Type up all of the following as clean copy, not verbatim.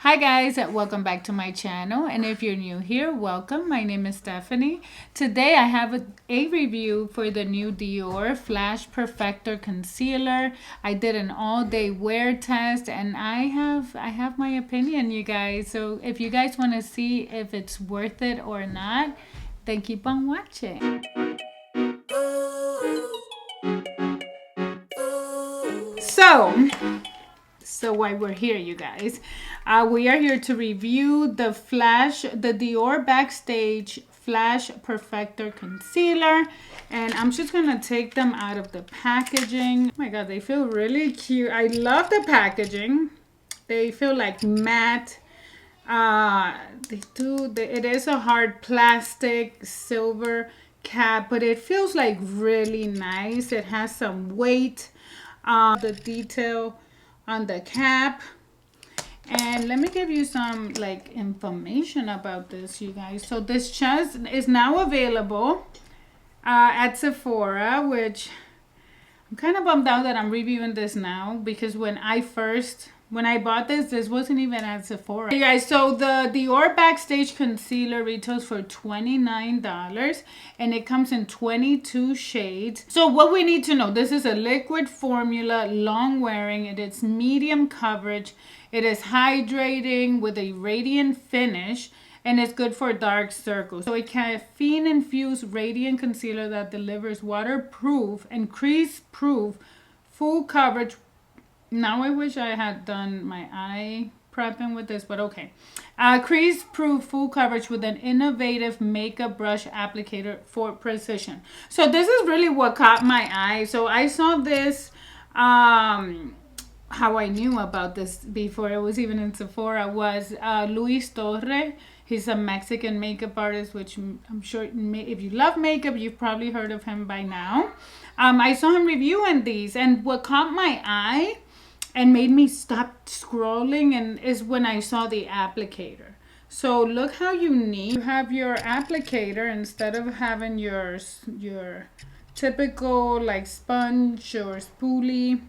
Hi guys, welcome back to my channel, and if you're new here, welcome. My name is Stephanie. Today I have a review for the new Dior Flash Perfector Concealer. I did an all-day wear test and I have my opinion, you guys. So if you guys want to see if it's worth it or not, then keep on watching. So why we're here, you guys, we are here to review the Dior Backstage Flash Perfector Concealer, and I'm just gonna take them out of the packaging. Oh my god, they feel really cute. I love the packaging. They feel like matte. It is a hard plastic silver cap, but it feels like really nice. It has some weight. The detail on the cap. And let me give you some like information about this, you guys. So this chest is now available at Sephora, which I'm kind of bummed out that I'm reviewing this now, because when I bought this wasn't even at Sephora. You guys, so the Dior Backstage Concealer retails for $29 and it comes in 22 shades. So what we need to know, this is a liquid formula, long wearing, it is medium coverage, it is hydrating with a radiant finish, and it's good for dark circles. So a caffeine-infused radiant concealer that delivers waterproof and crease-proof full coverage. Now I wish I had done my eye prepping with this, but okay. Crease-proof full coverage with an innovative makeup brush applicator for precision. So this is really what caught my eye. So I saw this, how I knew about this before it was even in Sephora was Luis Torre. He's a Mexican makeup artist, which I'm sure if you love makeup, you've probably heard of him by now. I saw him reviewing these, and what caught my eye and made me stop scrolling and is when I saw the applicator. So look how unique. You have your applicator instead of having your typical like sponge or spoolie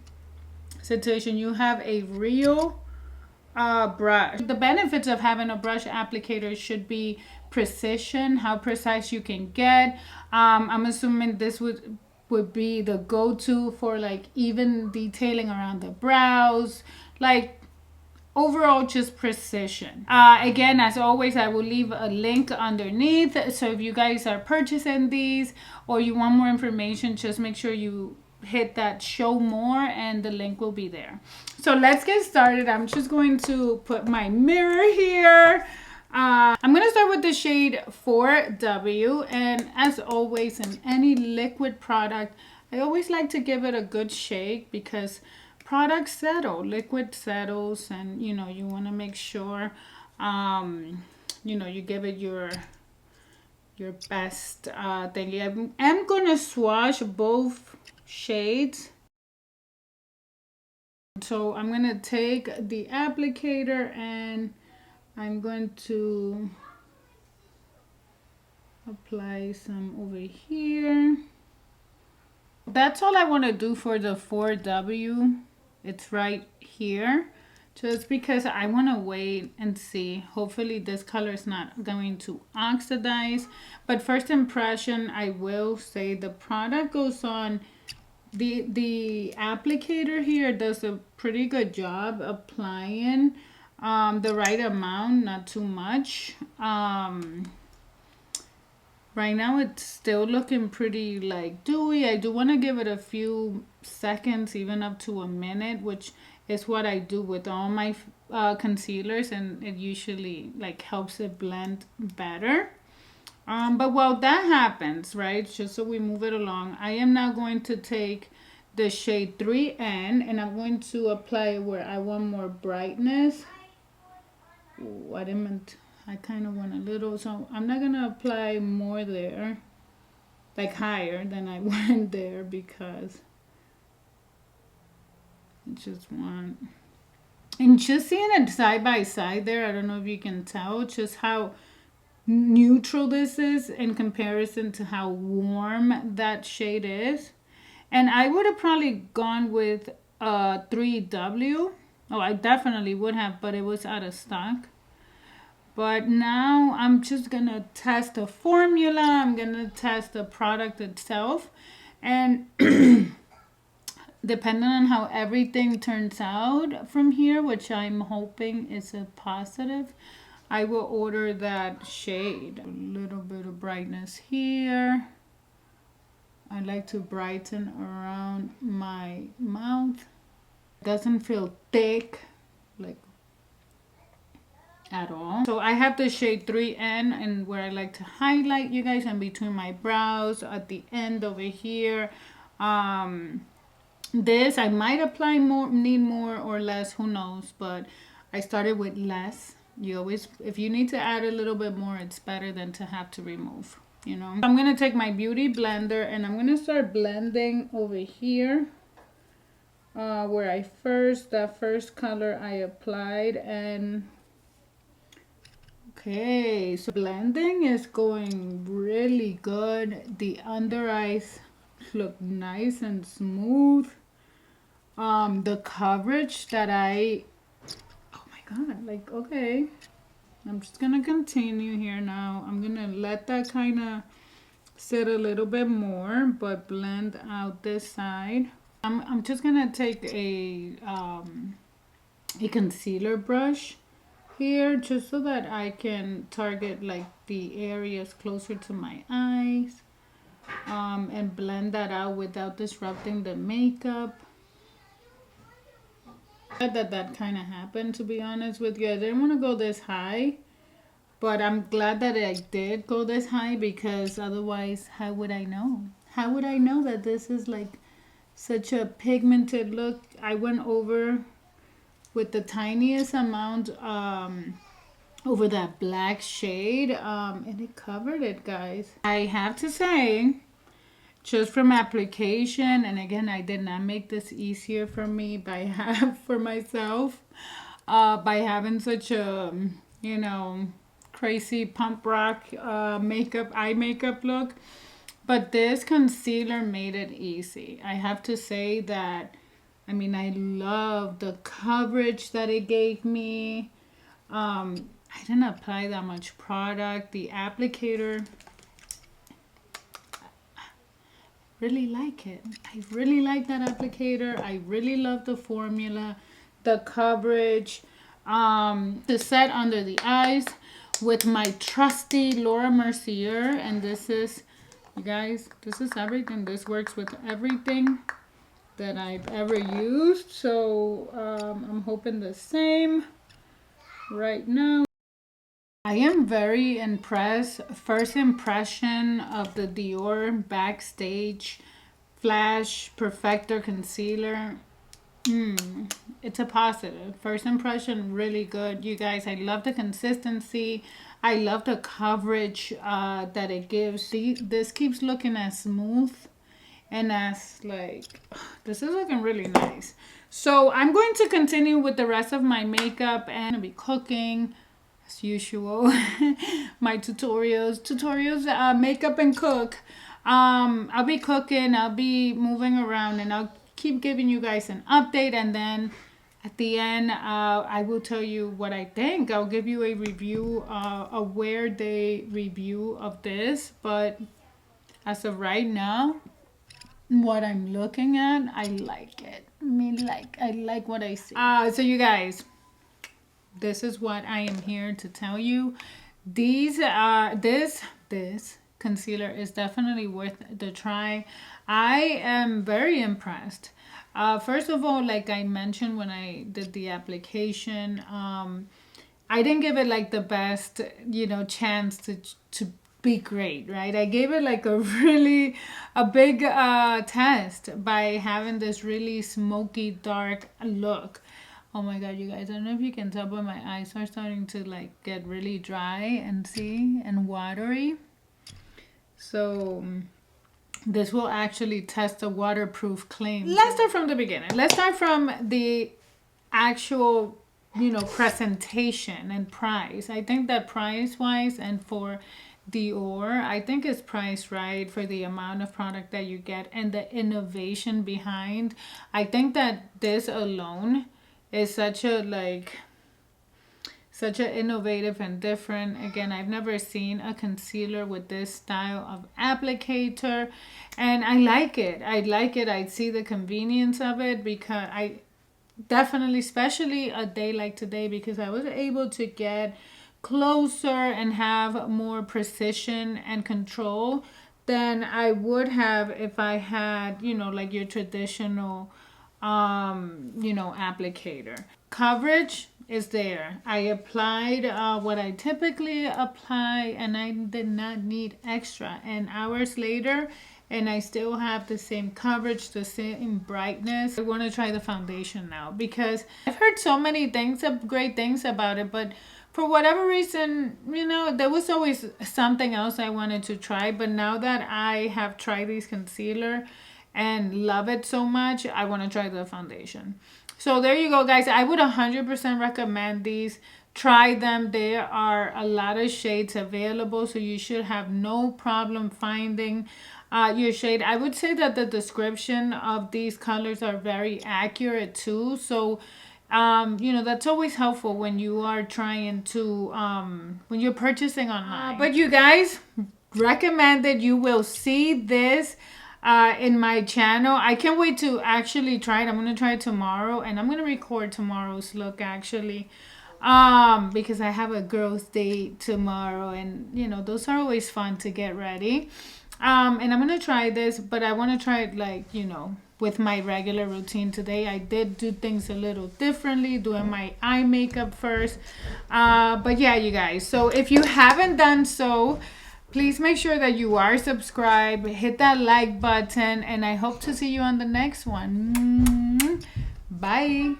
situation. You have a real brush. The benefits of having a brush applicator should be precision, how precise you can get. I'm assuming this would be the go-to for like even detailing around the brows, like overall just precision. Again, as always, I will leave a link underneath, so if you guys are purchasing these or you want more information, just make sure you hit that show more and the link will be there. So let's get started. I'm just going to put my mirror here. I'm going to start with the shade 4W, and as always in any liquid product, I always like to give it a good shake because products settle, liquid settles, and you know, you want to make sure you know, you give it your best thing. I'm going to swatch both shades. So I'm going to take the applicator and I'm going to apply some over here. That's all I want to do for the 4W. It's right here, just because I want to wait and see. Hopefully this color is not going to oxidize, but first impression, I will say the product goes on. The applicator here does a pretty good job applying the right amount, not too much. Right now it's still looking pretty like dewy. I do want to give it a few seconds, even up to a minute, which is what I do with all my concealers, and it usually like helps it blend better. But while that happens, right, just so we move it along, I am now going to take the shade 3N and I'm going to apply it where I want more brightness. Ooh, I kind of want a little, so I'm not going to apply more there, like higher than I went there, because I just want, and just seeing it side by side there, I don't know if you can tell just how neutral this is in comparison to how warm that shade is. And I would have probably gone with 3W Oh, I definitely would have, but it was out of stock. But now I'm just gonna test the formula. I'm gonna test the product itself. And depending on how everything turns out from here, which I'm hoping is a positive, I will order that shade. A little bit of brightness here. I like to brighten around my mouth. It doesn't feel thick, like at all. So I have the shade 3N, and where I like to highlight, you guys, and between my brows at the end over here. This I might apply more, need more or less, who knows, but I started with less. You always, if you need to add a little bit more, it's better than to have to remove, you know. I'm gonna take my beauty blender and I'm gonna start blending over here, where that first color I applied. And okay, so blending is going really good. The under eyes look nice and smooth. The coverage that oh my god, like, okay, I'm just gonna continue here now. I'm gonna let that kind of sit a little bit more, but blend out this side. I'm just gonna take a concealer brush here, just so that I can target like the areas closer to my eyes, and blend that out without disrupting the makeup. That kind of happened, to be honest with you. I didn't want to go this high, but I'm glad that I did go this high, because otherwise, how would I know? How would I know that this is like such a pigmented look? I went over with the tiniest amount over that black shade, and it covered it, guys. I have to say, just from application, and again, I did not make this easier for me for myself, by having such a, you know, crazy pump rock eye makeup look. But this concealer made it easy. I have to say that, I mean, I love the coverage that it gave me. I didn't apply that much product. The applicator, really like it. I really like that applicator. I really love the formula, the coverage, the set under the eyes with my trusty Laura Mercier. And this is, you guys, this is everything. This works with everything that I've ever used. So I'm hoping the same right now. I am very impressed. First impression of the Dior Backstage Flash Perfector Concealer. It's a positive. First impression, really good. You guys, I love the consistency. I love the coverage that it gives. This keeps looking as smooth and as like, this is looking really nice. So I'm going to continue with the rest of my makeup, and I'm gonna be cooking as usual. My tutorials, makeup and cook. I'll be cooking, I'll be moving around, and I'll keep giving you guys an update. And then at the end, I will tell you what I think. I'll give you a review, a wear day review of this. But as of right now, what I'm looking at, I like it. I like what I see. So you guys, this is what I am here to tell you. This concealer is definitely worth the try. I am very impressed. First of all, like I mentioned when I did the application, I didn't give it like the best, chance to be great, right? I gave it like a big test by having this really smoky dark look. Oh my god, you guys, I don't know if you can tell, but my eyes are starting to like get really dry and watery. So this will actually test the waterproof claim. Let's start from the beginning. Let's start from the actual, presentation and price. I think that price wise, and for Dior, I think it's priced right for the amount of product that you get and the innovation behind. I think that this alone is such a such an innovative and different. Again, I've never seen a concealer with this style of applicator, and I like it. I like it. I see the convenience of it, because I definitely, especially a day like today, because I was able to get closer and have more precision and control than I would have if I had, like your traditional applicator. Coverage is there. I applied what I typically apply, and I did not need extra. And hours later, and I still have the same coverage, the same brightness. I want to try the foundation now, because I've heard so many things, great things about it, but for whatever reason, there was always something else I wanted to try. But now that I have tried this concealer and love it so much, I want to try the foundation. So there you go, guys. I would 100% recommend these. Try them. There are a lot of shades available, so you should have no problem finding your shade. I would say that the description of these colors are very accurate too. So that's always helpful when you are trying to when you're purchasing online. But you guys, recommended. You will see this in my channel. I can't wait to actually try it. I'm gonna try it tomorrow, and I'm gonna record tomorrow's look actually, because I have a girls' date tomorrow, and those are always fun to get ready. And I'm gonna try this, but I want to try it with my regular routine today. I did do things a little differently, doing my eye makeup first. But yeah, you guys. So if you haven't done so, please make sure that you are subscribed, hit that like button, and I hope to see you on the next one. Bye.